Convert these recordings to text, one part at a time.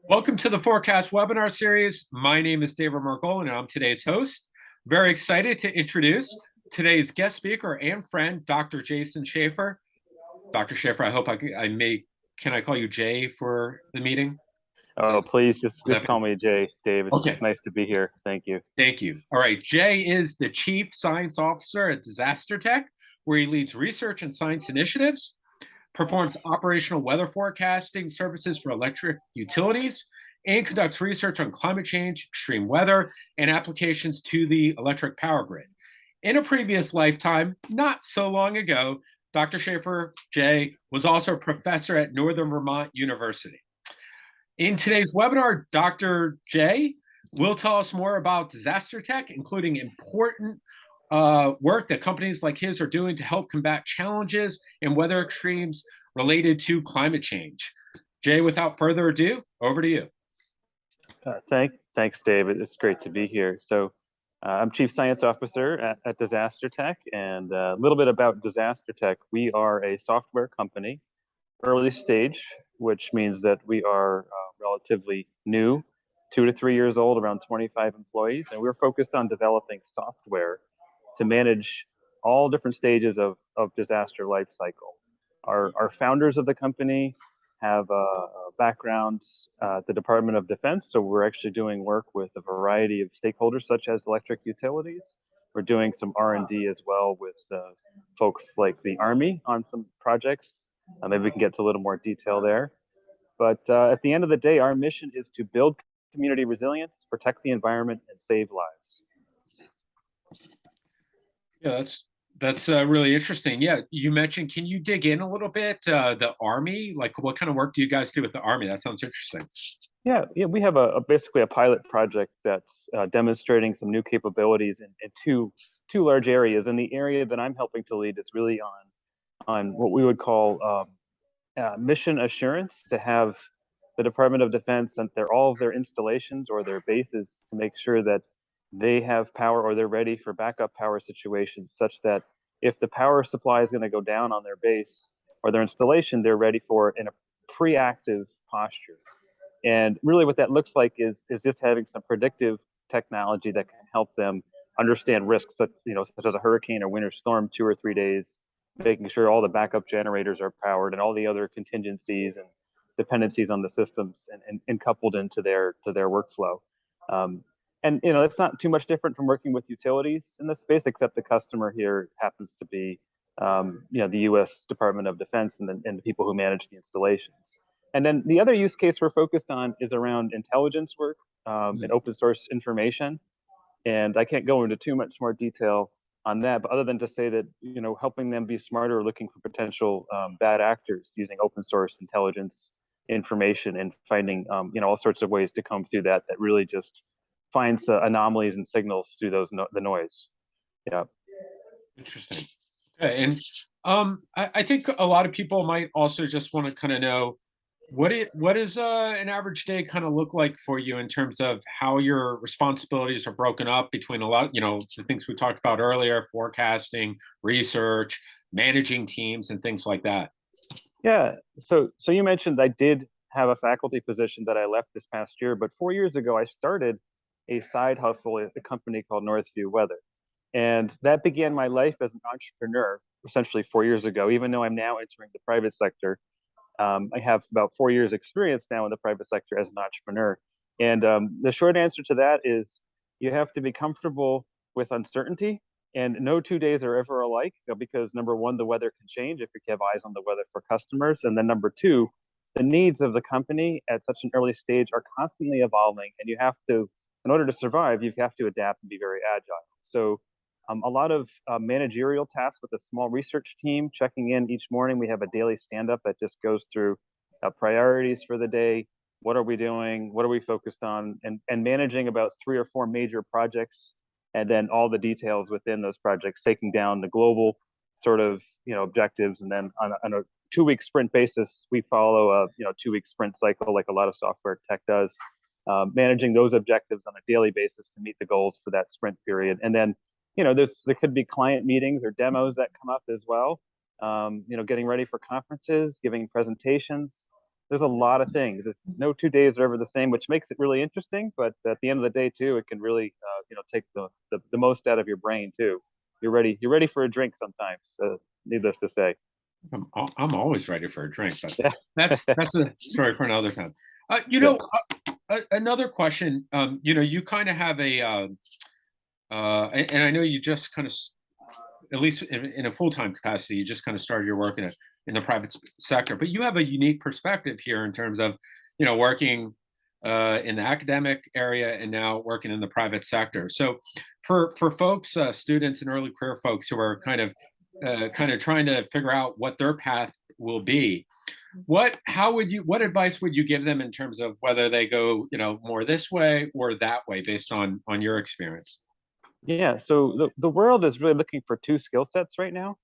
Welcome to the Forecast webinar series. My name is David Merkel, and I'm today's host. Very excited to introduce today's guest speaker and friend, Dr. Jason Shafer. Dr. Shafer, I hope can I call you Jay for the meeting? Oh, please just call me Jay, Dave. It's Okay, nice to be here. Thank you. thank you. All right, Jay is the Chief Science Officer at Disaster Tech, where he leads research and science initiatives, performs operational weather forecasting services for electric utilities, and conducts research on climate change, extreme weather, and applications to the electric power grid. In a previous lifetime, not so long ago, Dr. Shafer Jay was also a professor at Northern Vermont University. In today's webinar, Dr. Jay will tell us more about disaster tech, including important work that companies like his are doing to help combat challenges and weather extremes related to climate change. Jay, without further ado, over to you. Thanks, David. It's great to be here. I'm Chief Science Officer at Disaster Tech, and a little bit about Disaster Tech. We are a software company, early stage, which means that we are relatively new, 2 to 3 years old, around 25 employees, and we're focused on developing software to manage all different stages of disaster life cycle. Our founders of the company have backgrounds at the Department of Defense, so we're actually doing work with a variety of stakeholders, such as electric utilities. We're doing some R&D as well with folks like the Army on some projects. Maybe we can get to a little more detail there. But at the end of the day, our mission is to build community resilience, protect the environment, and save lives. Yeah, that's really interesting. Yeah, you mentioned, can you dig in a little bit? The Army, like what kind of work do you guys do with the Army? That sounds interesting. Yeah, we have basically a pilot project that's demonstrating some new capabilities in two large areas. And the area that I'm helping to lead is really on what we would call mission assurance, to have the Department of Defense and all of their installations or their bases to make sure that they have power or they're ready for backup power situations, such that if the power supply is going to go down on their base or their installation, they're ready for it in a pre-active posture. And really what that looks like is just having some predictive technology that can help them understand risks, such as a hurricane or winter storm 2 or 3 days, making sure all the backup generators are powered and all the other contingencies and dependencies on the systems and coupled into their workflow. And it's not too much different from working with utilities in this space, except the customer here happens to be the U.S. Department of Defense and the people who manage the installations. And then the other use case we're focused on is around intelligence work and open source information. And I can't go into too much more detail on that, but other than to say that, helping them be smarter, looking for potential bad actors using open source intelligence information and finding, all sorts of ways to comb through that really just finds anomalies and signals through the noise. Yeah. Interesting. Okay, and I think a lot of people might also just want to kind of know what is an average day kind of look like for you in terms of how your responsibilities are broken up between a lot, the things we talked about earlier, forecasting, research, managing teams, and things like that. Yeah. So you mentioned I did have a faculty position that I left this past year, but 4 years ago I started a side hustle at a company called Northview Weather. And that began my life as an entrepreneur essentially 4 years ago, even though I'm now entering the private sector. I have about 4 years experience now in the private sector as an entrepreneur. And the short answer to that is you have to be comfortable with uncertainty, and no 2 days are ever alike, because number one, the weather can change if you have eyes on the weather for customers. And then number two, the needs of the company at such an early stage are constantly evolving, and you have to, in order to survive, you have to adapt and be very agile. So a lot of managerial tasks with a small research team checking in each morning. We have a daily stand-up that just goes through priorities for the day. What are we doing? What are we focused on? And managing about 3 or 4 major projects, and then all the details within those projects, taking down the global sort of objectives. And then on a 2-week sprint basis, we follow a 2-week sprint cycle like a lot of software tech does, managing those objectives on a daily basis to meet the goals for that sprint period. And then there could be client meetings or demos that come up as well. Getting ready for conferences, giving presentations. there's a lot of things. It's no 2 days are ever the same, which makes it really interesting. But at the end of the day, too, it can really take the most out of your brain too. You're ready for a drink sometimes. Needless to say. I'm always ready for a drink, but Yeah. that's a story for another time. Yeah. Another question. You kind of have and I know you just kind of, at least in a full time capacity, you just kind of started your work in the private sector, but you have a unique perspective here in terms of, working in the academic area and now working in the private sector. So, for folks, students and early career folks who are kind of trying to figure out what their path will be, what advice would you give them in terms of whether they go, more this way or that way based on your experience? Yeah, so the world is really looking for two skill sets right now.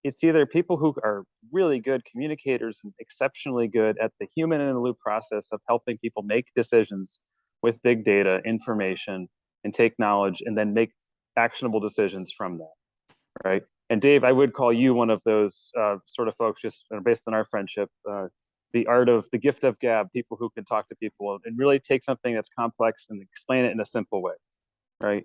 It's either people who are really good communicators and exceptionally good at the human in the loop process of helping people make decisions with big data, information, and take knowledge and then make actionable decisions from that, right? And Dave, I would call you one of those sort of folks, just based on our friendship. The gift of gab, people who can talk to people and really take something that's complex and explain it in a simple way, right?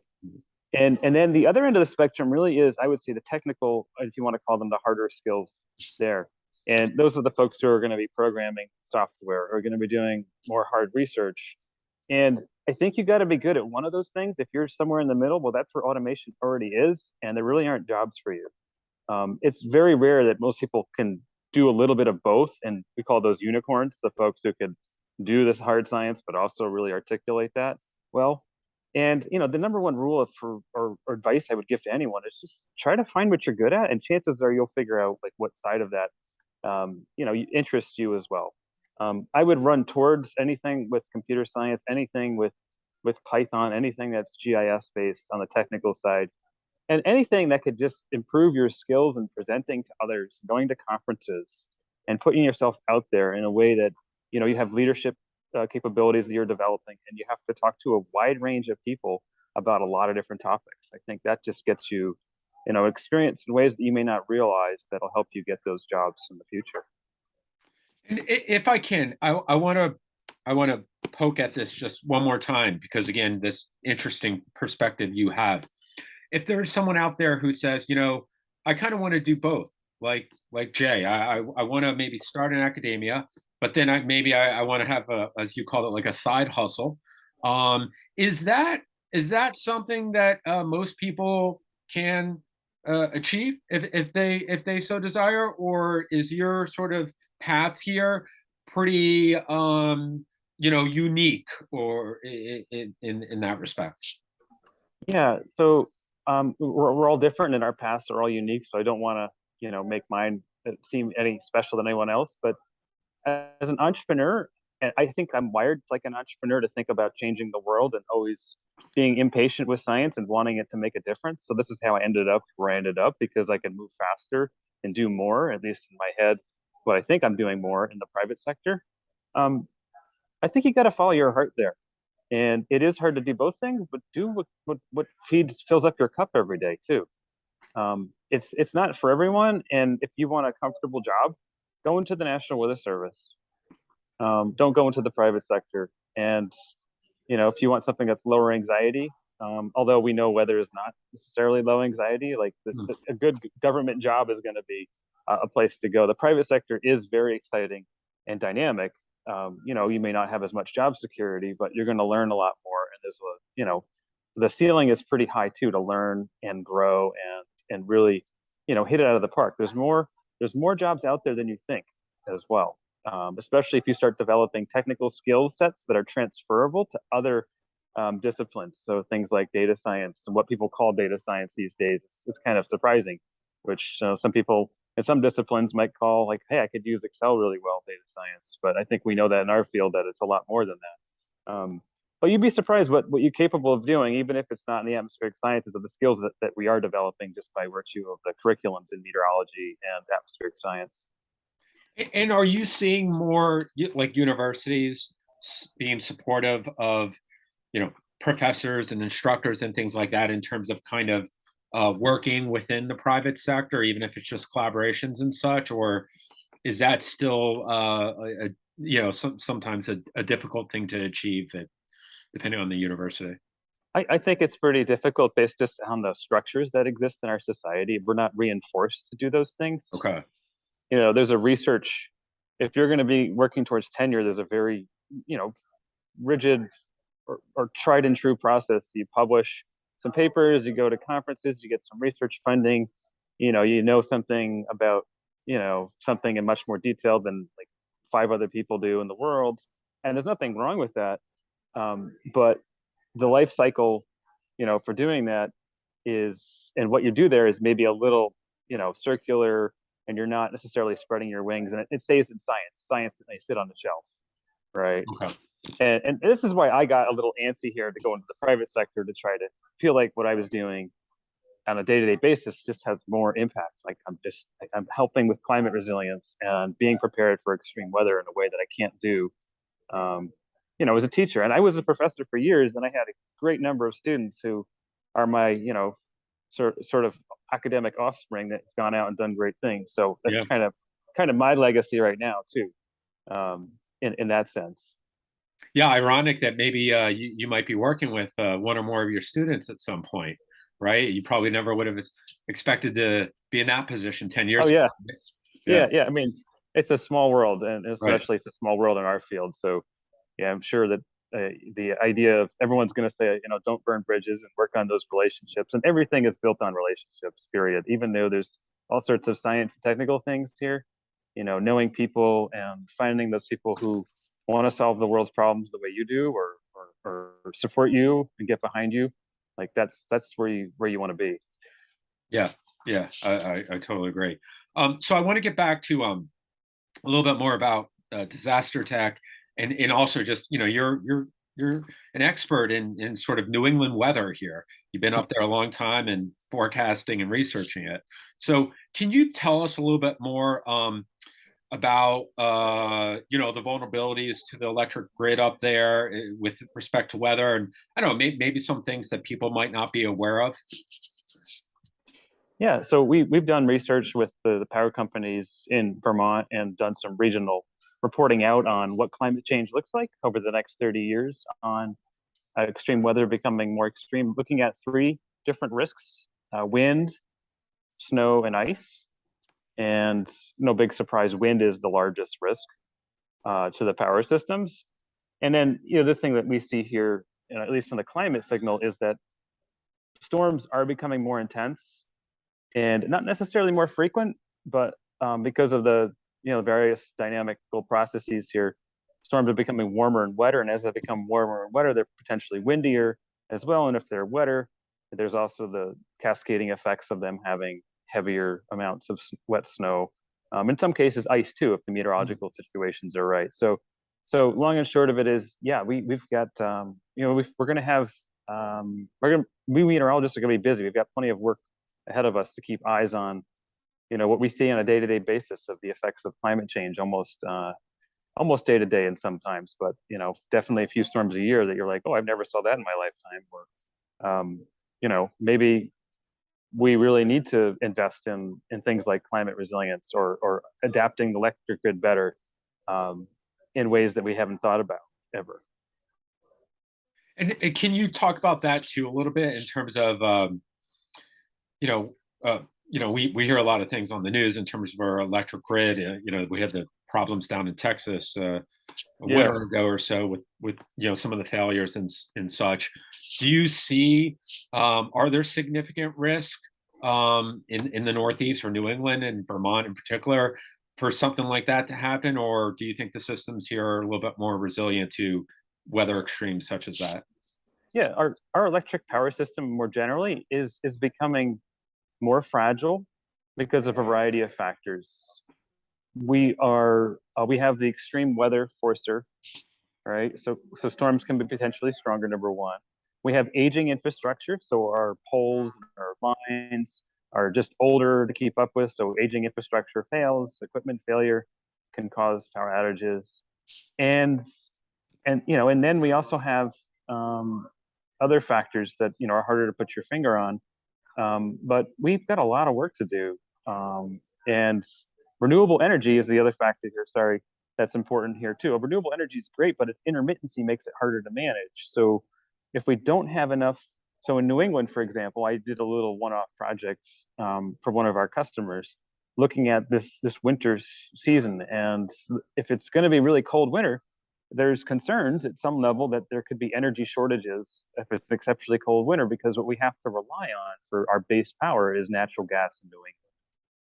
And then the other end of the spectrum really is, I would say, the technical, if you want to call them the harder skills there. And those are the folks who are going to be programming software, or are going to be doing more hard research. And I think you got to be good at one of those things. If you're somewhere in the middle, well, that's where automation already is, and there really aren't jobs for you. It's very rare that most people can do a little bit of both, and we call those unicorns, the folks who can do this hard science but also really articulate that well. And the number one rule for or advice I would give to anyone is just try to find what you're good at, and chances are you'll figure out like what side of that interests you as well. I would run towards anything with computer science, anything with Python, anything that's GIS based on the technical side, and anything that could just improve your skills in presenting to others, going to conferences, and putting yourself out there in a way that you have leadership capabilities that you're developing, and you have to talk to a wide range of people about a lot of different topics. I think that just gets you, experience in ways that you may not realize that'll help you get those jobs in the future. And if I can, I want to poke at this just one more time because again, this interesting perspective you have. If there's someone out there who says, I kind of want to do both, like Jay, I want to maybe start in academia, but then I want to have as you call it, like a side hustle. Um, is that something that most people can achieve if they so desire, or is your sort of path here pretty unique or in that respect? Yeah, so we're all different, and our paths are all unique. So I don't want to, make mine seem any special than anyone else. But as an entrepreneur, and I think I'm wired like an entrepreneur to think about changing the world and always being impatient with science and wanting it to make a difference. So this is how I ended up where I ended up, because I can move faster and do more, at least in my head. But I think I'm doing more in the private sector. Um, I think you got to follow your heart there. And it is hard to do both things, but do what fills up your cup every day too. It's not for everyone, and if you want a comfortable job, go into the National Weather Service. Don't go into the private sector. And if you want something that's lower anxiety, although we know weather is not necessarily low anxiety, like a good government job is going to be a place to go. The private sector is very exciting and dynamic. You may not have as much job security, but you're going to learn a lot more. And the ceiling is pretty high too, to learn and grow and really, hit it out of the park. There's more jobs out there than you think as well. Especially if you start developing technical skill sets that are transferable to other disciplines. So things like data science and what people call data science these days, it's kind of surprising, which some people in some disciplines might call like, hey, I could use Excel really well, data science. But I think we know that in our field that it's a lot more than that. But you'd be surprised what you're capable of doing, even if it's not in the atmospheric sciences, of the skills that we are developing just by virtue of the curriculums in meteorology and atmospheric science. And are you seeing more like universities being supportive of, professors and instructors and things like that in terms of kind of working within the private sector, even if it's just collaborations and such, or is that still sometimes a difficult thing to achieve, depending on the university. I think it's pretty difficult based just on the structures that exist in our society. We're not reinforced to do those things. Okay. There's a research, if you're going to be working towards tenure, there's a very, you know, rigid or tried and true process. You publish some papers, you go to conferences, you get some research funding, something about, something in much more detail than like five other people do in the world. And there's nothing wrong with that. But the life cycle, for doing that and what you do there is maybe a little, circular, and you're not necessarily spreading your wings. And it stays in science that may sit on the shelf, right? Okay. And this is why I got a little antsy here to go into the private sector to try to feel like what I was doing on a day-to-day basis just has more impact. Like I'm helping with climate resilience and being prepared for extreme weather in a way that I can't do, um, as a teacher. And I was a professor for years, and I had a great number of students who are my, sort of academic offspring that's gone out and done great things. So that's Yeah. kind of my legacy right now too, in that sense. Yeah, ironic that maybe you might be working with one or more of your students at some point, right? You probably never would have expected to be in that position 10 Oh years yeah, ago. Yeah, yeah. I mean, it's a small world, and right. especially it's a small world in our field. So yeah, I'm sure that the idea of everyone's going to say, don't burn bridges and work on those relationships, and everything is built on relationships. Period. Even though there's all sorts of science and technical things here, knowing people and finding those people who want to solve the world's problems the way you do, or support you and get behind you, like that's where you want to be. Yeah, yeah, I totally agree. So I want to get back to a little bit more about disaster tech, and also just you're an expert in sort of New England weather here. You've been up there a long time and forecasting and researching it. So can you tell us a little bit more about the vulnerabilities to the electric grid up there with respect to weather, and I don't know, maybe some things that people might not be aware of? Yeah, so we've done research with the power companies in Vermont and done some regional reporting out on what climate change looks like over the next 30 years on extreme weather becoming more extreme, looking at three different risks: wind, snow, and ice. And no big surprise, wind is the largest risk to the power systems. And then, the thing that we see here, at least in the climate signal, is that storms are becoming more intense and not necessarily more frequent, but because of the various dynamical processes here, storms are becoming warmer and wetter, and as they become warmer and wetter, they're potentially windier as well. And if they're wetter, there's also the cascading effects of them having heavier amounts of wet snow. In some cases, ice too, if the meteorological situations are right. So long and short of it is, yeah, we've got we're going to have we meteorologists are going to be busy. We've got plenty of work ahead of us to keep eyes on what we see on a day-to-day basis of the effects of climate change, almost day to day, and sometimes, but definitely a few storms a year that you're like, oh, I've never saw that in my lifetime. Or maybe we really need to invest in things like climate resilience, or adapting the electric grid better, um, in ways that we haven't thought about ever. And can you talk about that too a little bit in terms of you know, uh, we hear a lot of things on the news in terms of our electric grid. We had the problems down in Texas a Yeah. winter ago or so with some of the failures and such. Do you see are there significant risk in the Northeast or New England and Vermont in particular for something like that to happen, or do you think the systems here are a little bit more resilient to weather extremes such as that? Yeah, our electric power system more generally is becoming more fragile because of a variety of factors. We have the extreme weather forcer, right? So storms can be potentially stronger. Number one, we have aging infrastructure, so our poles and our lines are just older to keep up with. So aging infrastructure fails, equipment failure can cause power outages, and and then we also have um, other factors that are harder to put your finger on. But we've got a lot of work to do, and renewable energy is the other factor here. Sorry. that's important here too. Renewable energy is great, but its intermittency makes it harder to manage. So if we don't have enough, so in New England, for example, I did a little one-off project for one of our customers, looking at this winter season, and if it's going to be really cold winter, there's concerns at some level that there could be energy shortages if it's an exceptionally cold winter, because what we have to rely on for our base power is natural gas in New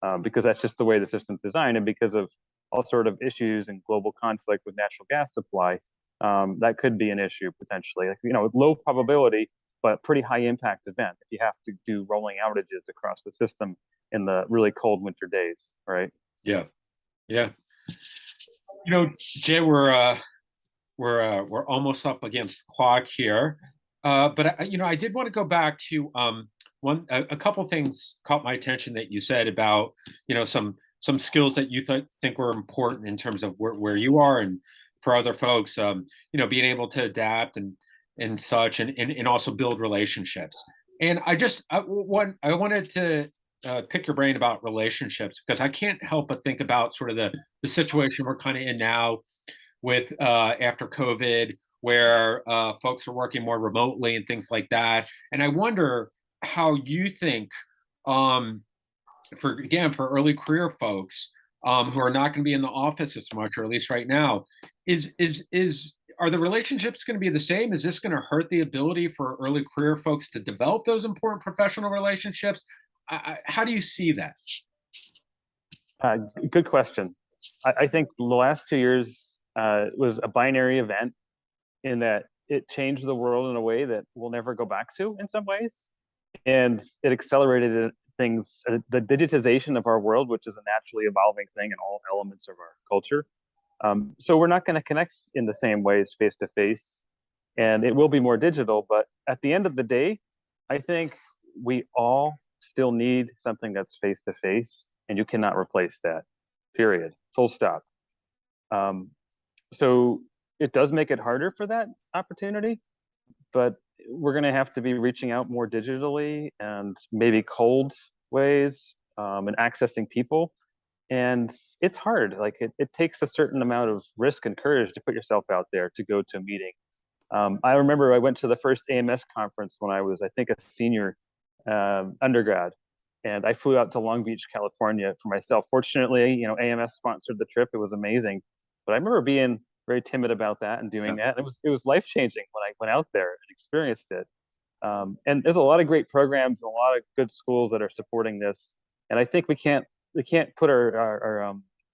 England, because that's just the way the system's designed, and because of all sort of issues and global conflict with natural gas supply, that could be an issue potentially. Like, low probability, but pretty high impact event if you have to do rolling outages across the system in the really cold winter days, right? Yeah, yeah. Jay, we're almost up against the clock here, but I did want to go back to a couple things caught my attention that you said about some skills that you think were important in terms of where you are and for other folks, being able to adapt and such, and also build relationships. And I wanted to pick your brain about relationships, because I can't help but think about sort of the situation we're kind of in now with after COVID, where folks are working more remotely and things like that. And I wonder how you think, um, for early career folks who are not going to be in the office as much, or at least right now, is are the relationships going to be the same? Is this going to hurt the ability for early career folks to develop those important professional relationships? How do you see that? Uh, Good question. I think the last 2 years was a binary event in that it changed the world in a way that we'll never go back to in some ways. And it accelerated things, the digitization of our world, which is a naturally evolving thing in all elements of our culture. So we're not going to connect in the same ways face to face, and it will be more digital. But at the end of the day, I think we all still need something that's face to face, and you cannot replace that. Period. Full stop. Um, so it does make it harder for that opportunity, but we're going to have to be reaching out more digitally and maybe cold ways, and accessing people. And it's hard. Like it takes a certain amount of risk and courage to put yourself out there to go to a meeting. I remember I went to the first AMS conference when I was, I think, a senior undergrad, and I flew out to Long Beach, California for myself. Fortunately, AMS sponsored the trip. It was amazing. But I remember being very timid about that and doing Yeah. that. It was life changing when I went out there and experienced it. And there's a lot of great programs and a lot of good schools that are supporting this. And I think we can't put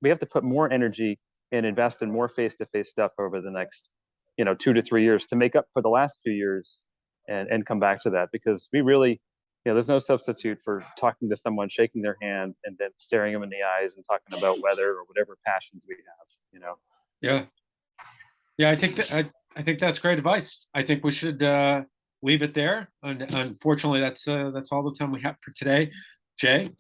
we have to put more energy and invest in more face to face stuff over the next 2 to 3 years to make up for the last 2 years, and come back to that, because we really, there's no substitute for talking to someone, shaking their hand, and then staring them in the eyes and talking about weather or whatever passions we have. Yeah. Yeah, I think that's great advice. I think we should leave it there. And unfortunately, that's all the time we have for today. Jay,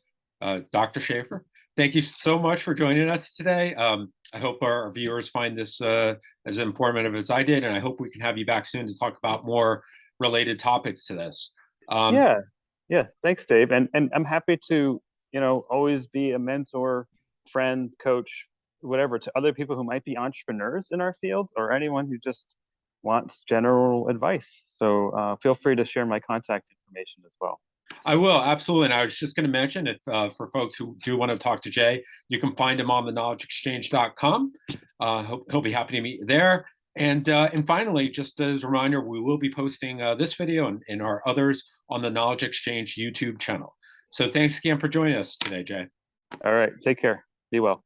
Dr. Shafer, thank you so much for joining us today. I hope our viewers find this as informative as I did, and I hope we can have you back soon to talk about more related topics to this. Um, Yeah, yeah. Thanks, Dave. And I'm happy to, always be a mentor, friend, coach, whatever, to other people who might be entrepreneurs in our field, or anyone who just wants general advice. So feel free to share my contact information as well. I will, absolutely. And I was just going to mention, if for folks who do want to talk to Jay, you can find him on the knowledgeexchange.com. He'll be happy to meet you there. And finally, just as a reminder, we will be posting this video and our others on the Knowledge Exchange YouTube channel. So thanks again for joining us today, Jay. All right. Take care. Be well.